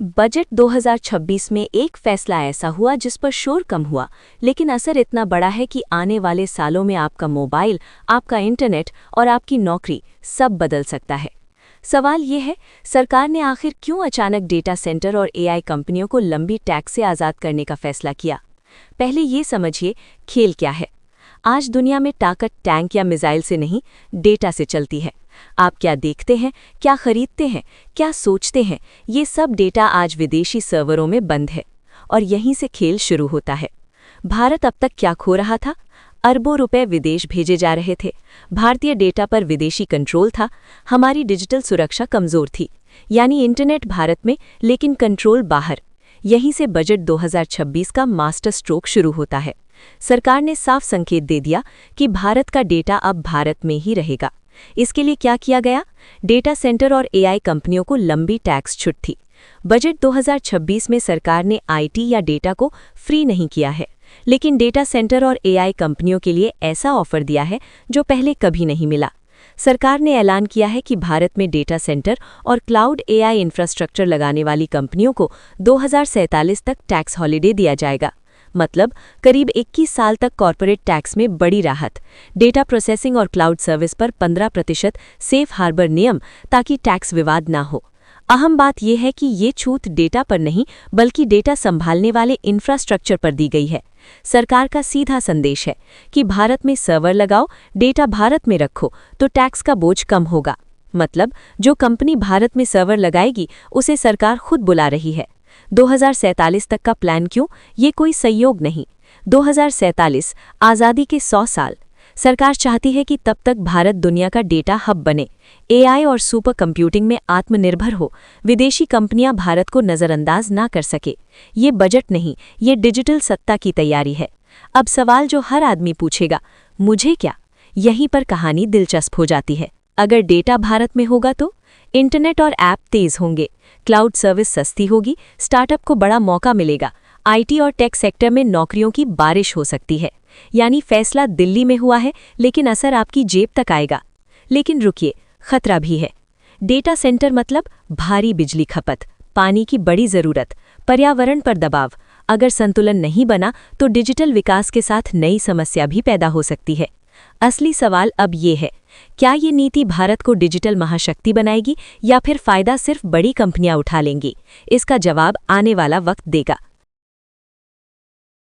Budget 2026 में एक फैसला ऐसा हुआ जिस पर शोर कम हुआ, लेकिन असर इतना बड़ा है कि आने वाले सालों में आपका मोबाइल, आपका इंटरनेट और आपकी नौकरी सब बदल सकता है। सवाल ये है, सरकार ने आखिर क्यों अचानक डेटा सेंटर और एआई कंपनियों को लंबी टैक्स से आज़ाद करने का फैसला किया? पहले ये समझिए, खेल क्या है। आज दुनिया में ताकत टैंक या मिसाइल से नहीं, डेटा से चलती है। आप क्या देखते हैं, क्या खरीदते हैं, क्या सोचते हैं, ये सब डेटा आज विदेशी सर्वरों में बंद है और यहीं से खेल शुरू होता है। भारत अब तक क्या खो रहा था? अरबों रुपए विदेश भेजे जा रहे थे। भारतीय डेटा पर विदेशी कंट्रोल था। हमारी डिजिटल सुरक्षा कमजोर थी, यानी इंटरनेट भारत में लेकिन कंट्रोल बाहर। यहीं से बजट 2026 का मास्टर स्ट्रोक शुरू होता है। सरकार ने साफ संकेत दे दिया कि भारत का डेटा अब भारत में ही रहेगा। इसके लिए क्या किया गया? डेटा सेंटर और एआई कंपनियों को लंबी टैक्स छूट थी। बजट 2026 में सरकार ने आईटी या डेटा को फ्री नहीं किया है, लेकिन डेटा सेंटर और एआई कंपनियों के लिए ऐसा ऑफर दिया है जो पहले कभी नहीं मिला। सरकार ने ऐलान किया है कि भारत में डेटा सेंटर और क्लाउड एआई इंफ्रास्ट्रक्चर लगाने वाली कंपनियों को 2047 तक टैक्स हॉलिडे दिया जाएगा। मतलब करीब 21 साल तक कॉर्पोरेट टैक्स में बड़ी राहत। डेटा प्रोसेसिंग और क्लाउड सर्विस पर 15% सेफ हार्बर नियम, ताकि टैक्स विवाद ना हो। अहम बात यह है कि ये छूट डेटा पर नहीं, बल्कि डेटा संभालने वाले इंफ्रास्ट्रक्चर पर दी गई है। सरकार का सीधा संदेश है कि भारत में सर्वर लगाओ, डेटा भारत में रखो, तो टैक्स का बोझ कम होगा। मतलब जो कंपनी भारत में सर्वर लगाएगी, उसे सरकार खुद बुला रही है। 2047 तक का प्लान क्यों? ये कोई संयोग नहीं। 2047 आज़ादी के 100 साल। सरकार चाहती है कि तब तक भारत दुनिया का डेटा हब बने, एआई और सुपर कंप्यूटिंग में आत्मनिर्भर हो, विदेशी कंपनियां भारत को नज़रअंदाज ना कर सके। ये बजट नहीं, ये डिजिटल सत्ता की तैयारी है। अब सवाल जो हर आदमी पूछेगा, मुझे क्या? यहीं पर कहानी दिलचस्प हो जाती है। अगर डेटा भारत में होगा तो इंटरनेट और ऐप तेज होंगे, क्लाउड सर्विस सस्ती होगी, स्टार्टअप को बड़ा मौका मिलेगा, आईटी और टेक सेक्टर में नौकरियों की बारिश हो सकती है। यानी फैसला दिल्ली में हुआ है, लेकिन असर आपकी जेब तक आएगा। लेकिन रुकिए, खतरा भी है। डेटा सेंटर मतलब भारी बिजली खपत, पानी की बड़ी ज़रूरत, पर्यावरण पर दबाव। अगर संतुलन नहीं बना तो डिजिटल विकास के साथ नई समस्या भी पैदा हो सकती है। असली सवाल अब ये है, क्या ये नीति भारत को डिजिटल महाशक्ति बनाएगी या फिर फायदा सिर्फ बड़ी कंपनियां उठा लेंगी? इसका जवाब आने वाला वक्त देगा।